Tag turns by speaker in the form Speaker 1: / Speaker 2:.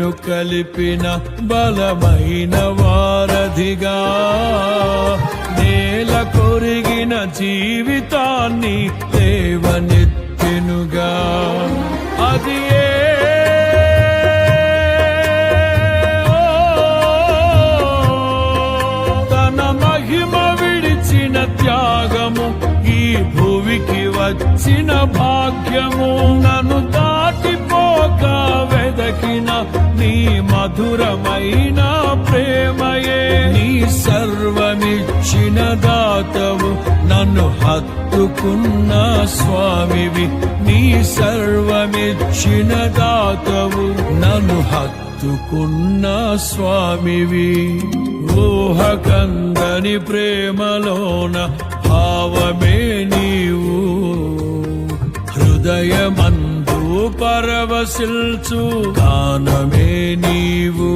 Speaker 1: నన్ను కలిపిన బలమైన వారధిగా నేల కొరిగిన జీవితాన్ని లేవనెత్తెనుగా. అది తన మహిమ విడిచిన త్యాగము, ఈ భూమికి వచ్చిన భాగ్యము. నన్ను దాటిపోక వెదకిన నీ మధురమైన ప్రేమయే. నీ సర్వమిచ్చిన దాతవు, నన్ను హత్తుకున్న స్వామివి. నీ సర్వమిచ్చిన దాతవు, నన్ను హత్తుకున్న స్వామివి. ఊహకందని ప్రేమలోన భావమే నీవు, హృదయమందు పరవశిల్చు గానమే నీవు.